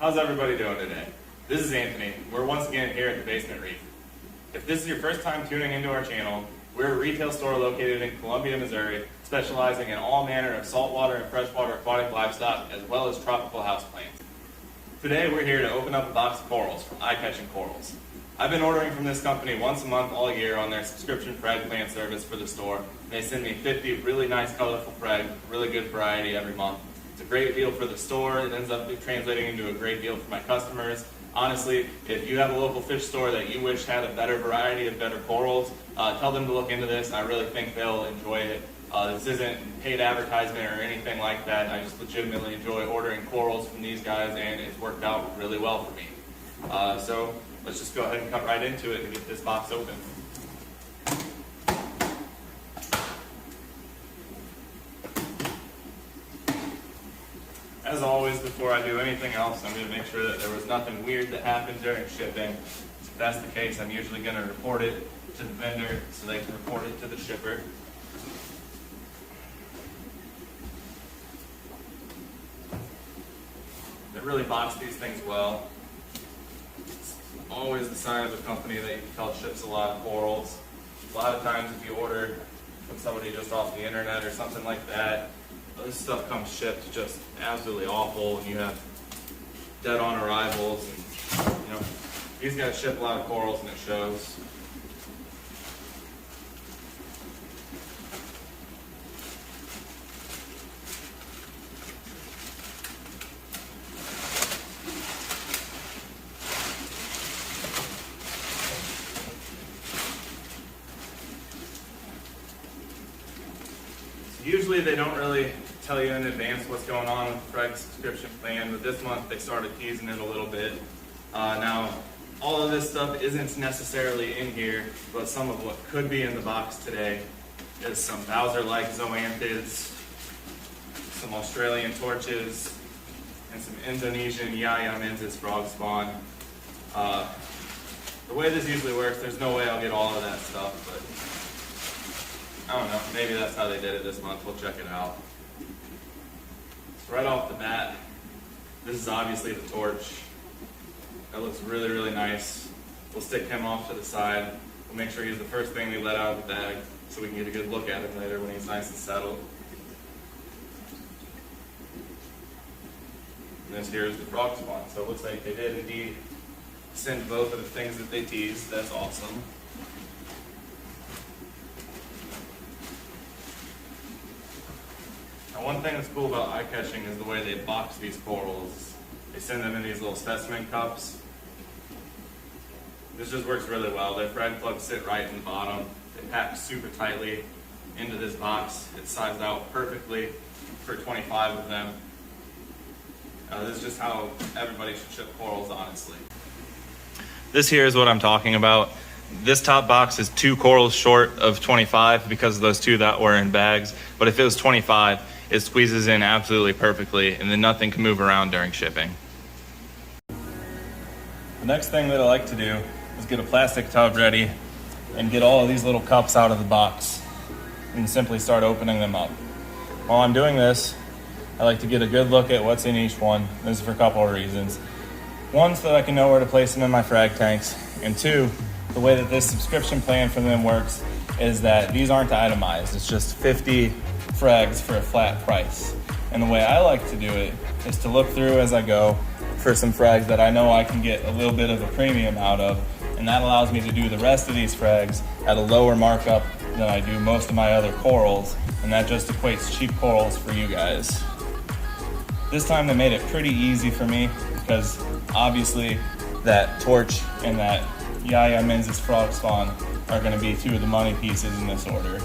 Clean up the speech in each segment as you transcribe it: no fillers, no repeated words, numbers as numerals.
How's everybody doing today? This is Anthony. We're once again here at the Basement Reef. If this is your first time tuning into our channel, we're a retail store located in Columbia, Missouri, specializing in all manner of saltwater and freshwater aquatic livestock, as well as tropical houseplants. Today we're here to open up a box of corals from Eye-Catching Corals. I've been ordering from this company once a month all year on their subscription frag plan service for the store. They send me 50 really nice colorful frag, really good variety every month. It's a great deal for the store. It ends up translating into a great deal for my customers. Honestly, if you have a local fish store that you wish had a better variety of better corals, tell them to look into this. I really think they'll enjoy it. This isn't paid advertisement or anything like that. I just legitimately enjoy ordering corals from these guys, and it's worked out really well for me. So let's just go ahead and cut right into it and get this box open. As always, before I do anything else, I'm going to make sure that there was nothing weird that happened during shipping. If that's the case, I'm usually going to report it to the vendor so they can report it to the shipper. They really box these things well. It's always the sign of a company that you can tell ships a lot of corals. A lot of times if you order from somebody just off the internet or something like that, this stuff comes shipped just absolutely awful, and you have dead on arrivals. And, these guys ship a lot of corals, and it shows. Usually they don't really tell you in advance what's going on with the frag subscription plan, but this month they started teasing it a little bit. Now, all of this stuff isn't necessarily in here, but some of what could be in the box today is some Bowser-like zoanthids, some Australian torches, and some Indonesian Yaya mensis frog spawn. The way this usually works, there's no way I'll get all of that stuff, but I don't know, maybe that's how they did it this month. We'll check it out. So right off the bat, this is obviously the torch. That looks really, really nice. We'll stick him off to the side. We'll make sure he's the first thing we let out of the bag so we can get a good look at him later when he's nice and settled. And this here is the frog spawn. So it looks like they did indeed send both of the things that they teased. That's awesome. Now, one thing that's cool about eye-catching is the way they box these corals. They send them in these little specimen cups. This just works really well. Their frag plugs sit right in the bottom. They pack super tightly into this box. It's sized out perfectly for 25 of them. This is just how everybody should ship corals, honestly. This here is what I'm talking about. This top box is 2 corals short of 25 because of those 2 that were in bags. But if it was 25, it squeezes in absolutely perfectly, and then nothing can move around during shipping. The next thing that I like to do is get a plastic tub ready and get all of these little cups out of the box and simply start opening them up. While I'm doing this, I like to get a good look at what's in each one. This is for a couple of reasons. One, so that I can know where to place them in my frag tanks, and 2, the way that this subscription plan for them works is that these aren't itemized. It's just 50 frags for a flat price. And the way I like to do it is to look through as I go for some frags that I know I can get a little bit of a premium out of, and that allows me to do the rest of these frags at a lower markup than I do most of my other corals, and that just equates cheap corals for you guys. This time they made it pretty easy for me because obviously that torch and that Yaya mensis frog spawn are going to be 2 of the money pieces in this order.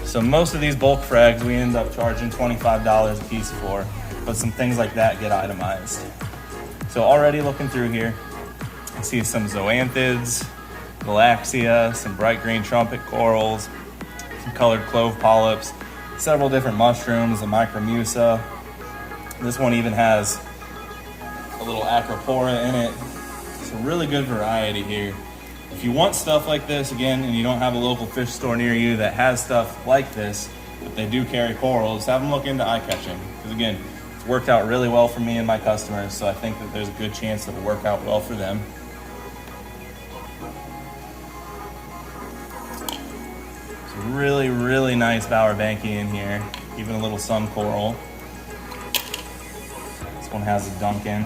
So most of these bulk frags we end up charging $25 a piece for, but some things like that get itemized. So already looking through here, I see some zoanthids, galaxia, some bright green trumpet corals, some colored clove polyps, several different mushrooms, a micromusa. This one even has a little acropora in it. It's a really good variety here. If you want stuff like this, again, and you don't have a local fish store near you that has stuff like this, but they do carry corals, have them look into eye-catching. Because again, it's worked out really well for me and my customers, so I think that there's a good chance it'll work out well for them. It's really, really nice Bower Banky in here, even a little sun coral. This one has a Duncan.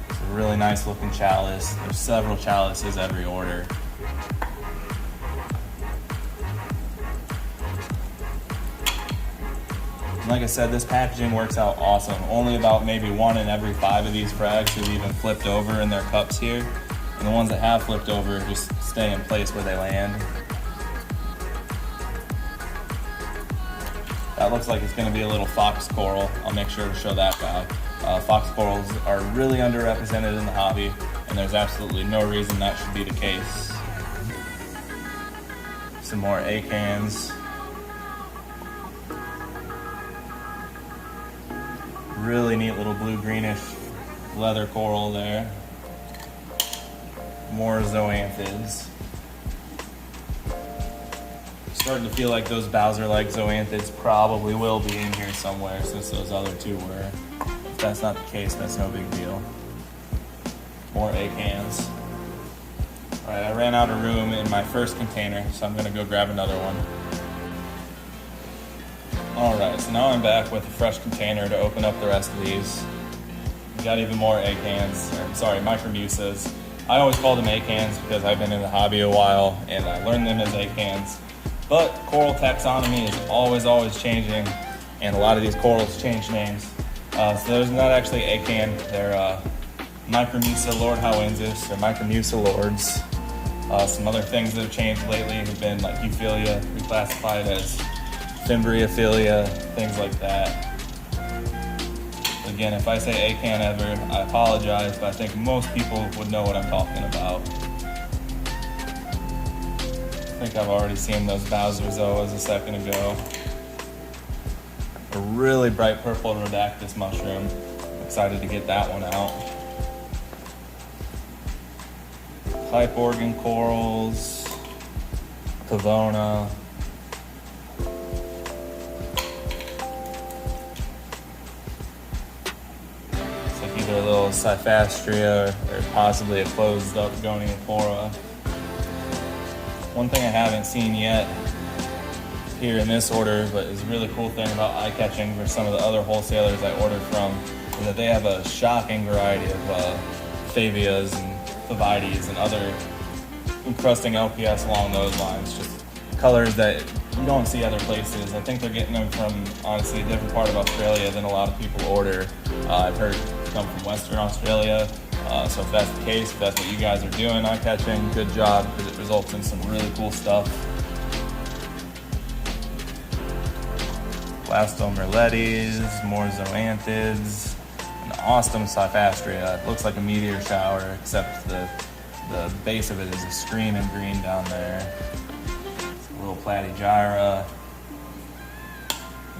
It's a really nice looking chalice. There's several chalices every order. Like I said, this packaging works out awesome. Only about maybe 1 in every 5 of these frags have even flipped over in their cups here. And the ones that have flipped over just stay in place where they land. That looks like it's gonna be a little fox coral. I'll make sure to show that guy. Fox corals are really underrepresented in the hobby, and there's absolutely no reason that should be the case. Some more acans. Really neat little blue-greenish leather coral there. More zoanthids. Starting to feel like those Bowser-like zoanthids probably will be in here somewhere since those other two were. If that's not the case, that's no big deal. More acans. All right, I ran out of room in my first container, so I'm gonna go grab another one. All right, so now I'm back with a fresh container to open up the rest of these. We got even more acans, or sorry, micromusas. I always call them acans because I've been in the hobby a while and I learned them as acans. But coral taxonomy is always changing, and a lot of these corals change names. So there's not actually acan, they're Micromusa lordhowensis, or Micromusa lords. Some other things that have changed lately have been like Euphilia, reclassified as Fimbriophilia, things like that. Again, if I say acan ever, I apologize, but I think most people would know what I'm talking about. I think I've already seen those Bowser zoas a second ago. A really bright purple Rhodactis mushroom. Excited to get that one out. Pipe organ corals, Pavona. Either a little Cyphastria or possibly a closed up Goniopora. One thing I haven't seen yet here in this order, but is a really cool thing about eye-catching for some of the other wholesalers I ordered from, is that they have a shocking variety of Favias and Favites and other encrusting LPS along those lines. Just colors that you don't see other places. I think they're getting them from, honestly, a different part of Australia than a lot of people order. I've heard come from Western Australia. So if that's the case, if that's what you guys are doing, eye-catching, good job, because it results in some really cool stuff. Blastomerletes, more zoanthids, an awesome Cyphastria. It looks like a meteor shower, except the base of it is a screaming green down there. A little Platygyra.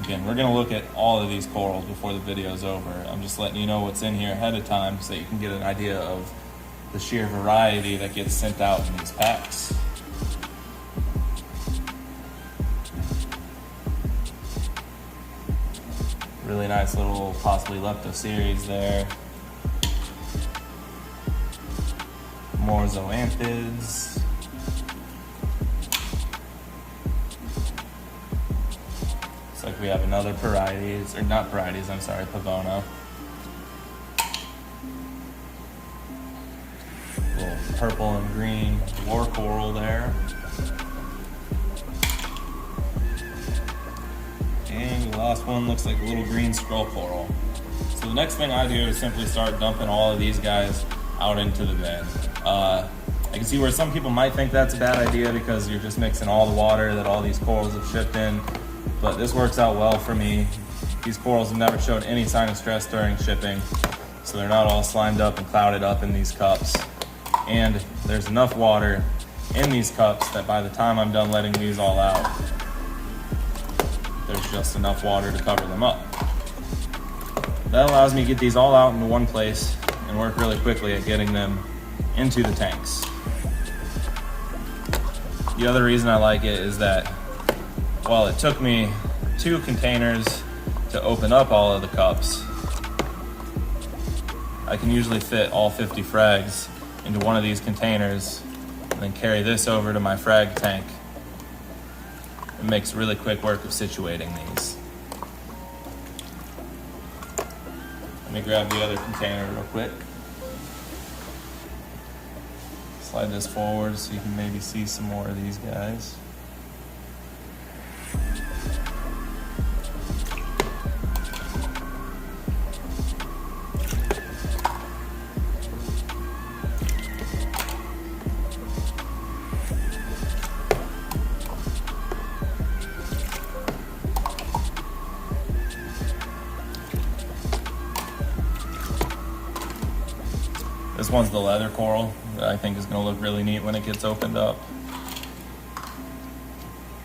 Again, we're going to look at all of these corals before the video's over. I'm just letting you know what's in here ahead of time so that you can get an idea of the sheer variety that gets sent out in these packs. Really nice little possibly Leptoceres there. More zoanthids. Like we have another Parietes, or not Parietes, I'm sorry, Pavona. Little purple and green war coral there. And the last one looks like a little green scroll coral. So the next thing I do is simply start dumping all of these guys out into the bin. I can see where some people might think that's a bad idea because you're just mixing all the water that all these corals have shipped in. But this works out well for me. These corals have never showed any sign of stress during shipping, so they're not all slimed up and clouded up in these cups. And there's enough water in these cups that by the time I'm done letting these all out, there's just enough water to cover them up. That allows me to get these all out into one place and work really quickly at getting them into the tanks. The other reason I like it is that while it took me 2 containers to open up all of the cups, I can usually fit all 50 frags into one of these containers and then carry this over to my frag tank. It makes really quick work of situating these. Let me grab the other container real quick. Slide this forward so you can maybe see some more of these guys. This one's the leather coral that I think is going to look really neat when it gets opened up.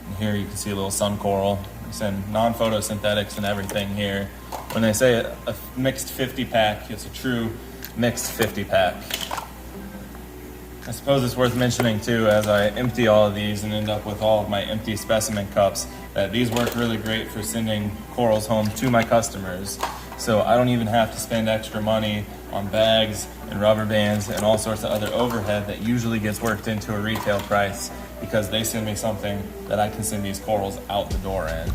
And here you can see a little sun coral. It's in non-photosynthetics and everything here. When they say a mixed 50 pack, it's a true mixed 50 pack. I suppose it's worth mentioning too, as I empty all of these and end up with all of my empty specimen cups, that these work really great for sending corals home to my customers. So I don't even have to spend extra money on bags and rubber bands and all sorts of other overhead that usually gets worked into a retail price, because they send me something that I can send these corals out the door in.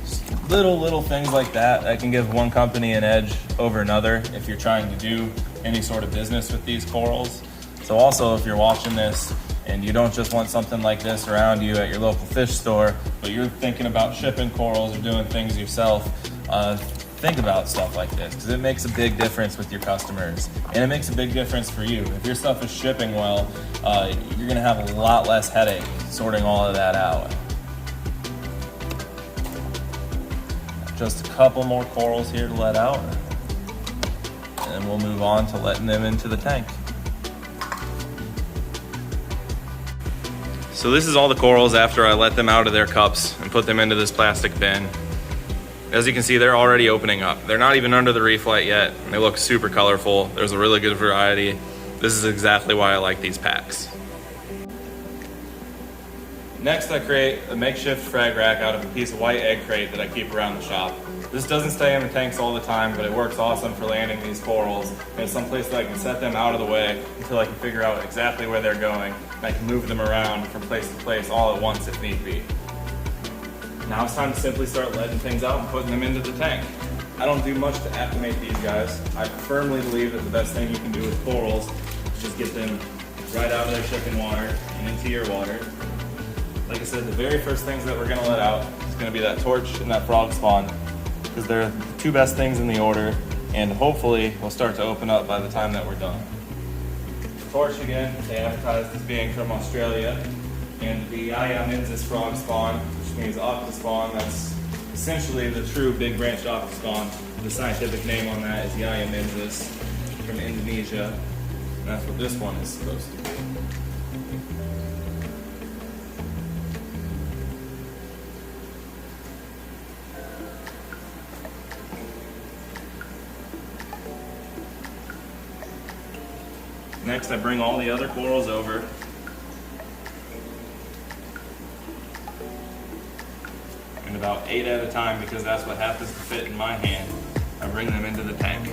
Just little things like that can give one company an edge over another if you're trying to do any sort of business with these corals. So also, if you're watching this and you don't just want something like this around you at your local fish store, but you're thinking about shipping corals or doing things yourself, think about stuff like this, because it makes a big difference with your customers, and it makes a big difference for you. If your stuff is shipping well, you're gonna have a lot less headache sorting all of that out. Just a couple more corals here to let out, and then we'll move on to letting them into the tank. So this is all the corals after I let them out of their cups and put them into this plastic bin. As you can see, they're already opening up. They're not even under the reef light yet, and they look super colorful. There's a really good variety. This is exactly why I like these packs. Next, I create a makeshift frag rack out of a piece of white egg crate that I keep around the shop. This doesn't stay in the tanks all the time, but it works awesome for landing these corals. And it's someplace that I can set them out of the way until I can figure out exactly where they're going, and I can move them around from place to place all at once if need be. Now it's time to simply start letting things out and putting them into the tank. I don't do much to acclimate these guys. I firmly believe that the best thing you can do with corals is just get them right out of their shipping water and into your water. Like I said, the very first things that we're gonna let out is gonna be that torch and that frog spawn, because they're the 2 best things in the order, and hopefully will start to open up by the time that we're done. The torch, again, they advertised as being from Australia, and the Yaya frog spawn, which means octa spawn. That's essentially the true big branched octa spawn. The scientific name on that is Yaya from Indonesia, and that's what this one is supposed to be. Next, I bring all the other corals over. And about 8 at a time, because that's what happens to fit in my hand, I bring them into the tank.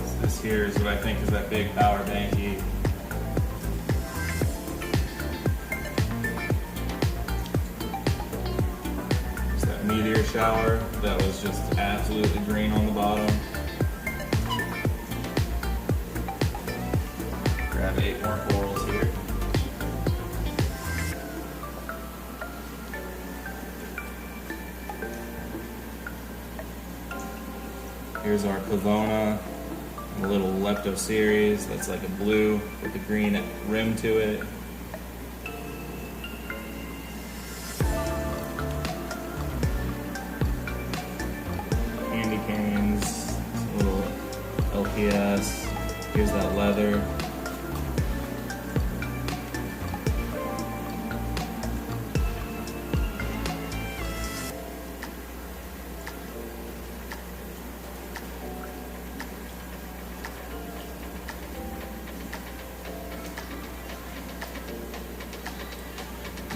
So this here is what I think is that big power banky. Meteor shower that was just absolutely green on the bottom. Grab 8 more corals here. Here's our Pavona, a little Leptoceres that's like a blue with a green rim to it. Canes, little LPS, here's that leather.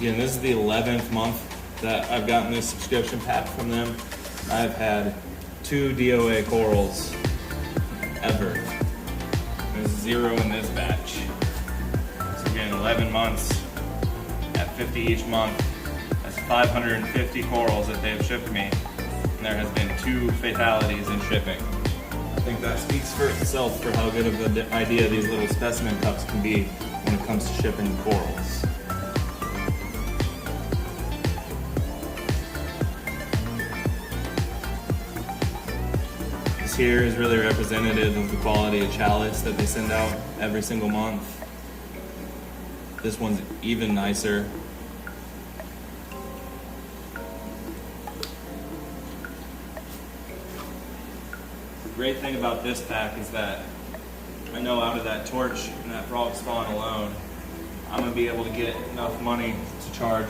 Again, this is the 11th month that I've gotten this subscription pack from them. I've had 2 DOA corals ever. There's 0 in this batch. So again, 11 months at 50 each month. That's 550 corals that they've shipped me. And there has been 2 fatalities in shipping. I think that speaks for itself for how good of an idea these little specimen cups can be when it comes to shipping corals. This here is really representative of the quality of chalice that they send out every single month. This one's even nicer. The great thing about this pack is that I know out of that torch and that frog spawn alone, I'm going to be able to get enough money to charge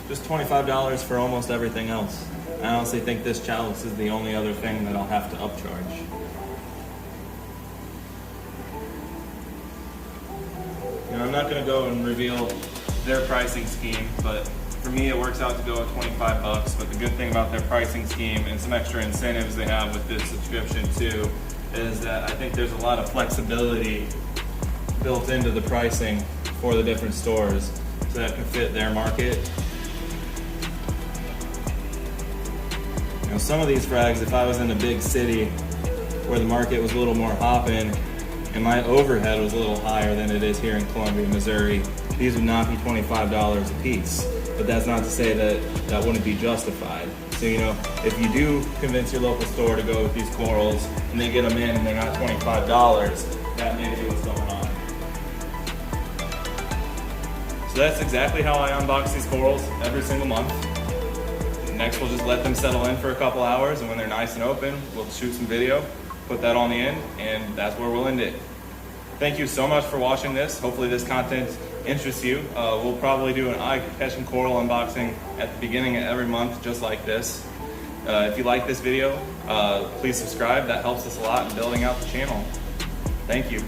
just $25 for almost everything else. I honestly think this chalice is the only other thing that I'll have to upcharge. You know, I'm not going to go and reveal their pricing scheme, but for me it works out to go at 25 bucks. But the good thing about their pricing scheme and some extra incentives they have with this subscription too is that I think there's a lot of flexibility built into the pricing for the different stores so that can fit their market. You know, some of these frags, if I was in a big city where the market was a little more hopping and my overhead was a little higher than it is here in Columbia, Missouri, these would not be $25 a piece. But that's not to say that that wouldn't be justified. So, you know, if you do convince your local store to go with these corals and they get them in and they're not $25, that may be what's going on. So that's exactly how I unbox these corals every single month. Next, we'll just let them settle in for a couple hours, and when they're nice and open, we'll shoot some video, put that on the end, and that's where we'll end it. Thank you so much for watching this. Hopefully this content interests you. We'll probably do an eye-catching coral unboxing at the beginning of every month, just like this. If you like this video, please subscribe. That helps us a lot in building out the channel. Thank you.